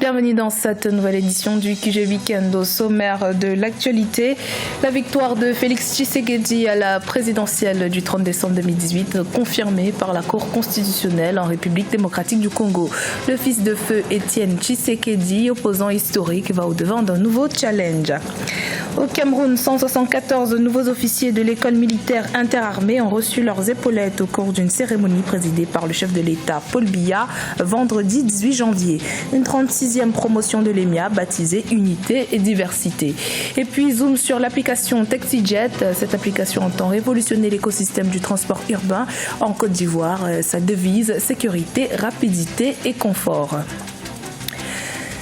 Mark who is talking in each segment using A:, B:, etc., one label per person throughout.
A: Bienvenue dans cette nouvelle édition du QG Weekend. Au sommaire de l'actualité, la victoire de Félix Tshisekedi à la présidentielle du 30 décembre 2018 confirmée par la Cour constitutionnelle en République démocratique du Congo. Le fils de feu Étienne Tshisekedi, opposant historique, va au-devant d'un nouveau challenge. Au Cameroun, 174 nouveaux officiers de l'école militaire interarmée ont reçu leurs épaulettes au cours d'une cérémonie présidée par le chef de l'État, Paul Biya, vendredi 18 janvier. Une 36e promotion de l'EMIA baptisée Unité et Diversité. Et puis zoom sur l'application TaxiJet. Cette application entend révolutionner l'écosystème du transport urbain en Côte d'Ivoire. Sa devise, sécurité, rapidité et confort.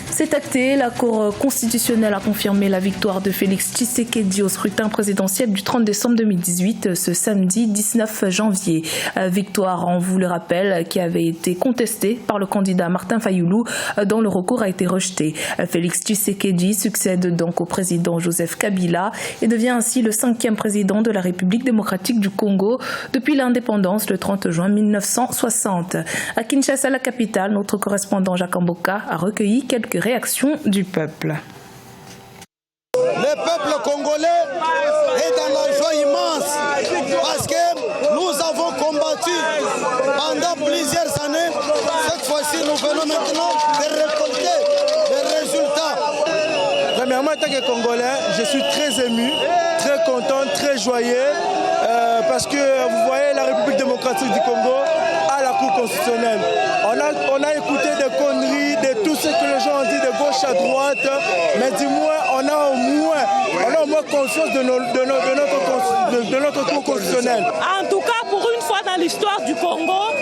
A: C'est acté, la Cour constitutionnelle a confirmé la victoire de Félix Tshisekedi au scrutin présidentiel du 30 décembre 2018, ce samedi 19 janvier. Victoire, on vous le rappelle, qui avait été contestée par le candidat Martin Fayoulou, dont le recours a été rejeté. Félix Tshisekedi succède donc au président Joseph Kabila et devient ainsi le 5e président de la République démocratique du Congo depuis l'indépendance le 30 juin 1960. À Kinshasa, la capitale, notre correspondant Jacques Mboka a recueilli quelques réaction du peuple.
B: Le peuple congolais est dans la joie immense parce que nous avons combattu pendant plusieurs années. Cette fois-ci, nous venons maintenant de récolter les résultats.
C: Premièrement, en tant que Congolais, je suis très ému, très content, très joyeux parce que vous voyez la République démocratique du Congo à la Cour constitutionnelle. On a écouté des conneries, de tout ce que les gens ont dit de gauche à droite, mais du moins, on a au moins confiance de notre Cour constitutionnelle.
D: En tout cas, pour une fois dans l'histoire du Congo,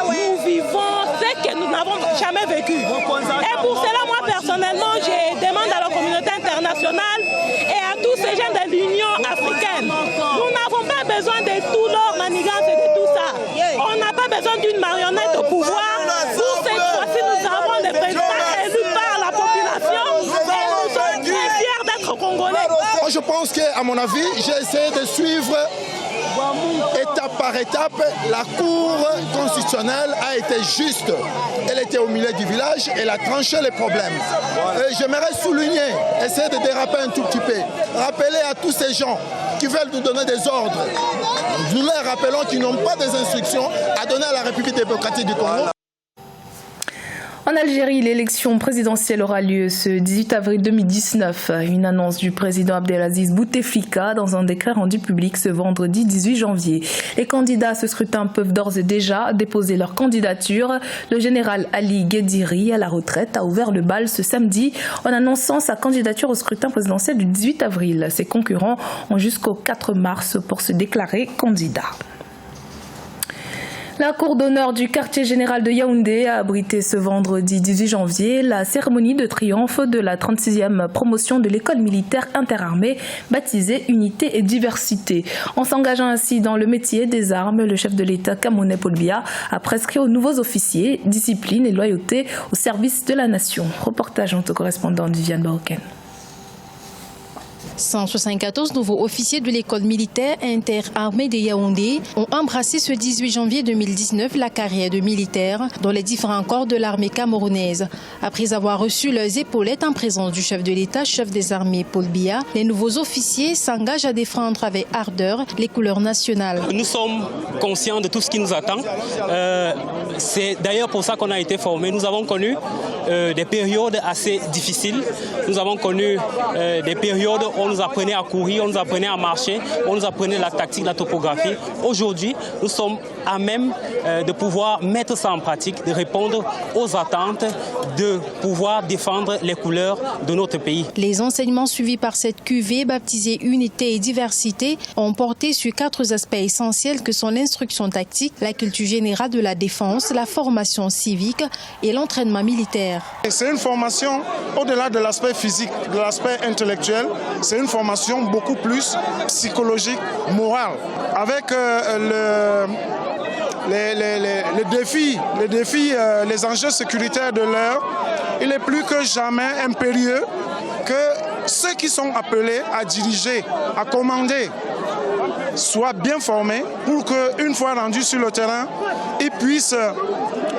D: nous vivons ce que nous n'avons jamais vécu. Et pour cela, moi personnellement, je demande à la communauté internationale et à tous ces gens de l'Union africaine, nous n'avons pas besoin de tout leur manigance et de tout ça. On n'a pas besoin d'une marionnette au pouvoir. Pour cette fois-ci, nous avons des présidents élus par la population et nous sommes très fiers d'être congolais.
B: Moi, je pense qu'à mon avis, j'ai essayé de suivre étape par étape. La Cour constitutionnelle a été juste. Elle était au milieu du village, elle a tranché les problèmes. J'aimerais souligner, essayer de déraper un tout petit peu, rappeler à tous ces gens qui veulent nous donner des ordres. Nous leur rappelons qu'ils n'ont pas des instructions à donner à la République démocratique du Congo.
A: En Algérie, l'élection présidentielle aura lieu ce 18 avril 2019. Une annonce du président Abdelaziz Bouteflika dans un décret rendu public ce vendredi 18 janvier. Les candidats à ce scrutin peuvent d'ores et déjà déposer leur candidature. Le général Ali Guediri, à la retraite, a ouvert le bal ce samedi en annonçant sa candidature au scrutin présidentiel du 18 avril. Ses concurrents ont jusqu'au 4 mars pour se déclarer candidats. La cour d'honneur du quartier général de Yaoundé a abrité ce vendredi 18 janvier la cérémonie de triomphe de la 36e promotion de l'école militaire interarmée baptisée Unité et Diversité. En s'engageant ainsi dans le métier des armes, le chef de l'État camerounais Paul Biya a prescrit aux nouveaux officiers discipline et loyauté au service de la nation. Reportage notre correspondante Viviane Baroken.
E: 174 nouveaux officiers de l'école militaire interarmée de Yaoundé ont embrassé ce 18 janvier 2019 la carrière de militaire dans les différents corps de l'armée camerounaise. Après avoir reçu leurs épaulettes en présence du chef de l'État, chef des armées Paul Biya, les nouveaux officiers s'engagent à défendre avec ardeur les couleurs nationales.
F: Nous sommes conscients de tout ce qui nous attend. C'est d'ailleurs pour ça qu'on a été formés. Nous avons connu des périodes assez difficiles. Nous avons connu des périodes où on nous apprenait à courir, on nous apprenait à marcher, on nous apprenait la tactique, la topographie. Aujourd'hui, nous sommes à même de pouvoir mettre ça en pratique, de répondre aux attentes, de pouvoir défendre les couleurs de notre pays.
E: Les enseignements suivis par cette cuvée baptisée Unité et Diversité ont porté sur 4 aspects essentiels que sont l'instruction tactique, la culture générale de la défense, la formation civique et l'entraînement militaire.
C: C'est une formation au-delà de l'aspect physique, de l'aspect intellectuel. C'est une formation beaucoup plus psychologique, morale, avec les enjeux sécuritaires de l'heure. Il est plus que jamais impérieux que ceux qui sont appelés à diriger, à commander, soient bien formés pour qu'une fois rendus sur le terrain, ils puissent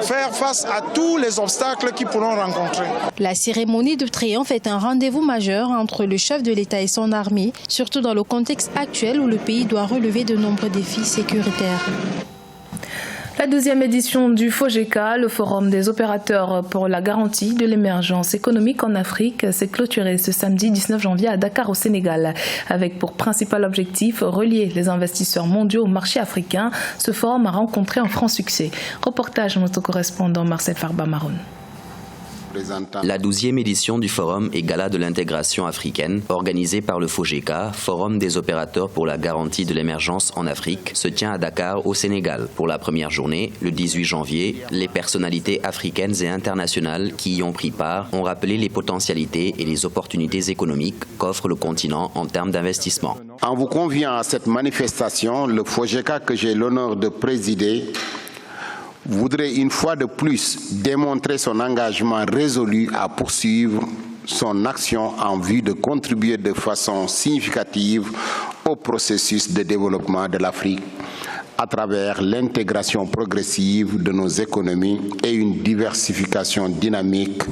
B: faire face à tous les obstacles qu'ils pourront rencontrer.
E: La cérémonie de triomphe est un rendez-vous majeur entre le chef de l'État et son armée, surtout dans le contexte actuel où le pays doit relever de nombreux défis sécuritaires.
A: La 12e édition du FOGECA, le Forum des opérateurs pour la garantie de l'émergence économique en Afrique, s'est clôturé ce samedi 19 janvier à Dakar au Sénégal. Avec pour principal objectif relier les investisseurs mondiaux au marché africain, ce forum a rencontré un franc succès. Reportage de notre correspondant Marcel Farba-Maroun.
G: La 12e édition du Forum et Gala de l'intégration africaine, organisée par le FOGECA, Forum des opérateurs pour la garantie de l'émergence en Afrique, se tient à Dakar, au Sénégal. Pour la première journée, le 18 janvier, les personnalités africaines et internationales qui y ont pris part ont rappelé les potentialités et les opportunités économiques qu'offre le continent en termes d'investissement.
H: En vous conviant à cette manifestation, le FOGECA que j'ai l'honneur de présider voudrait une fois de plus démontrer son engagement résolu à poursuivre son action en vue de contribuer de façon significative au processus de développement de l'Afrique à travers l'intégration progressive de nos économies et une diversification dynamique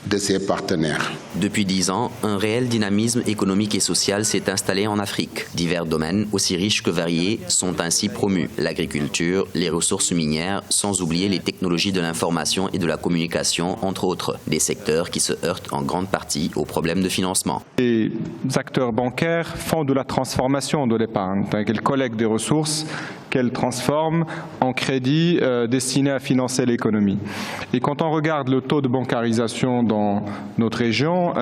H: de ses partenaires.
G: Depuis 10 ans, un réel dynamisme économique et social s'est installé en Afrique. Divers domaines, aussi riches que variés, sont ainsi promus. L'agriculture, les ressources minières, sans oublier les technologies de l'information et de la communication, entre autres. Des secteurs qui se heurtent en grande partie aux problèmes de financement.
I: Les acteurs bancaires font de la transformation de l'épargne. Ils collectent des ressources qu'elles transforment en crédits destinés à financer l'économie. Et quand on regarde le taux de bancarisation dans notre région,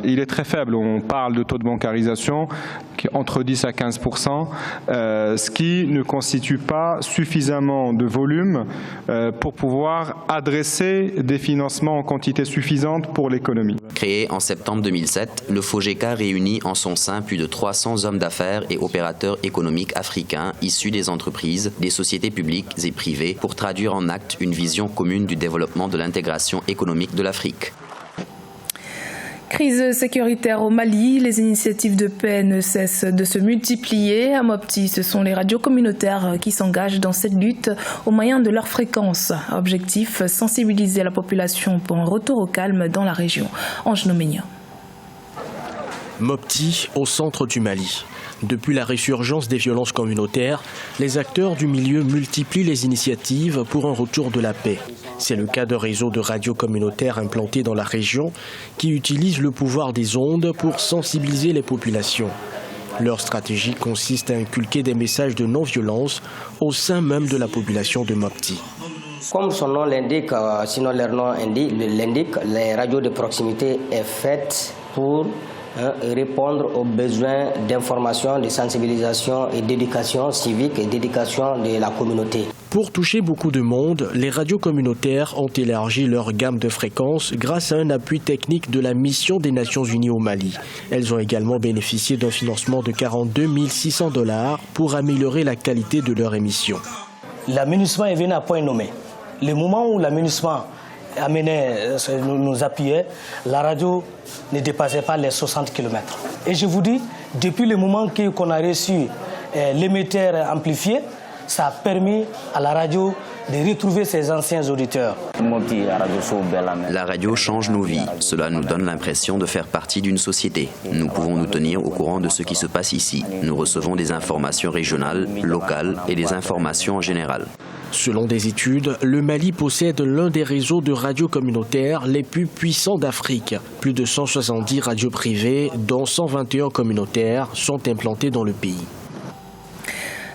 I: il est très faible. On parle de taux de bancarisation entre 10 à 15%, ce qui ne constitue pas suffisamment de volume pour pouvoir adresser des financements en quantité suffisante pour l'économie.
G: Créé en septembre 2007, le FOGECA réunit en son sein plus de 300 hommes d'affaires et opérateurs économiques africains issus des entreprises, des sociétés publiques et privées pour traduire en actes une vision commune du développement de l'intégration économique de l'Afrique.
A: Crise sécuritaire au Mali, les initiatives de paix ne cessent de se multiplier. À Mopti, ce sont les radios communautaires qui s'engagent dans cette lutte au moyen de leur fréquence. Objectif, sensibiliser la population pour un retour au calme dans la région. Ange Noménia.
J: Mopti, au centre du Mali. Depuis la résurgence des violences communautaires, les acteurs du milieu multiplient les initiatives pour un retour de la paix. C'est le cas d'un réseau de radios communautaires implantés dans la région qui utilisent le pouvoir des ondes pour sensibiliser les populations. Leur stratégie consiste à inculquer des messages de non-violence au sein même de la population de Mopti.
K: Comme son nom l'indique, sinon leur nom l'indique, les radios de proximité est faite pour répondre aux besoins d'information, de sensibilisation et d'éducation civique et d'éducation de la communauté.
J: Pour toucher beaucoup de monde, les radios communautaires ont élargi leur gamme de fréquences grâce à un appui technique de la mission des Nations Unies au Mali. Elles ont également bénéficié d'un financement de 42 600 $ pour améliorer la qualité de leur émission.
K: L'aménagement est venu à point nommé. Le moment où l'aménagement nous appuyait, la radio ne dépassait pas les 60 km. Et je vous dis, depuis le moment qu'on a reçu l'émetteur amplifié, ça a permis à la radio de retrouver ses anciens auditeurs.
G: La radio change nos vies. Cela nous donne l'impression de faire partie d'une société. Nous pouvons nous tenir au courant de ce qui se passe ici. Nous recevons des informations régionales, locales et des informations en général.
J: Selon des études, le Mali possède l'un des réseaux de radios communautaires les plus puissants d'Afrique. Plus de 170 radios privées, dont 121 communautaires, sont implantées dans le pays.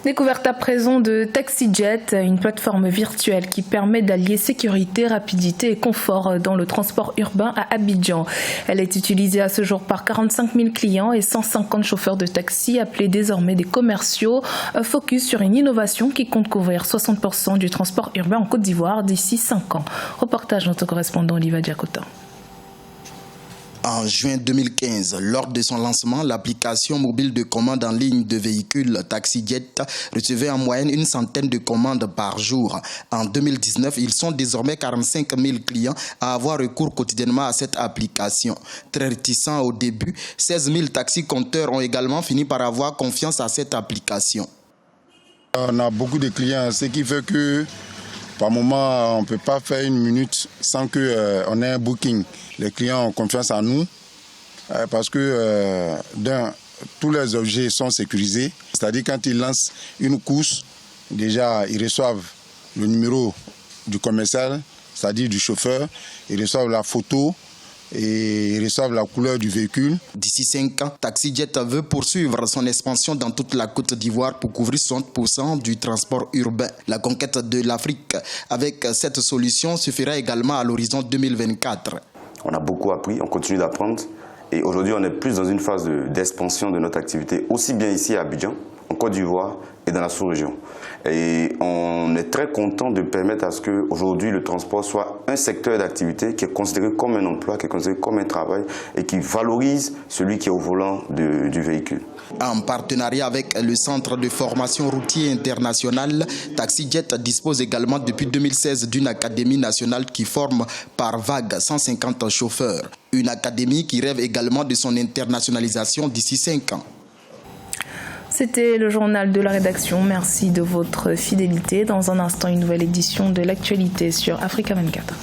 A: Découverte à présent de TaxiJet, une plateforme virtuelle qui permet d'allier sécurité, rapidité et confort dans le transport urbain à Abidjan. Elle est utilisée à ce jour par 45 000 clients et 150 chauffeurs de taxi appelés désormais des commerciaux. Un focus sur une innovation qui compte couvrir 60% du transport urbain en Côte d'Ivoire d'ici 5 ans. Reportage de notre correspondant Oliva Diakota.
L: En juin 2015, lors de son lancement, l'application mobile de commande en ligne de véhicules TaxiJet recevait en moyenne une centaine de commandes par jour. En 2019, ils sont désormais 45 000 clients à avoir recours quotidiennement à cette application. Très réticents au début, 16 000 taxi-compteurs ont également fini par avoir confiance à cette application.
B: On a beaucoup de clients, ce qui fait que Par moment, on ne peut pas faire une minute sans qu'on ait un booking. Les clients ont confiance en nous parce que tous les objets sont sécurisés. C'est-à-dire quand ils lancent une course, déjà ils reçoivent le numéro du commercial, c'est-à-dire du chauffeur, ils reçoivent la photo et ils reçoivent la couleur du véhicule.
L: D'ici 5 ans, TaxiJet veut poursuivre son expansion dans toute la Côte d'Ivoire pour couvrir 60% du transport urbain. La conquête de l'Afrique avec cette solution suffira également à l'horizon 2024.
M: On a beaucoup appris, on continue d'apprendre et aujourd'hui on est plus dans une phase d'expansion de notre activité, aussi bien ici à Abidjan, en Côte d'Ivoire et dans la sous-région. Et on est très content de permettre à ce qu'aujourd'hui le transport soit un secteur d'activité qui est considéré comme un emploi, qui est considéré comme un travail et qui valorise celui qui est au volant du véhicule.
L: En partenariat avec le Centre de formation routier international, TaxiJet dispose également depuis 2016 d'une académie nationale qui forme par vague 150 chauffeurs. Une académie qui rêve également de son internationalisation d'ici 5 ans.
A: C'était le journal de la rédaction. Merci de votre fidélité. Dans un instant, une nouvelle édition de l'actualité sur Africa 24.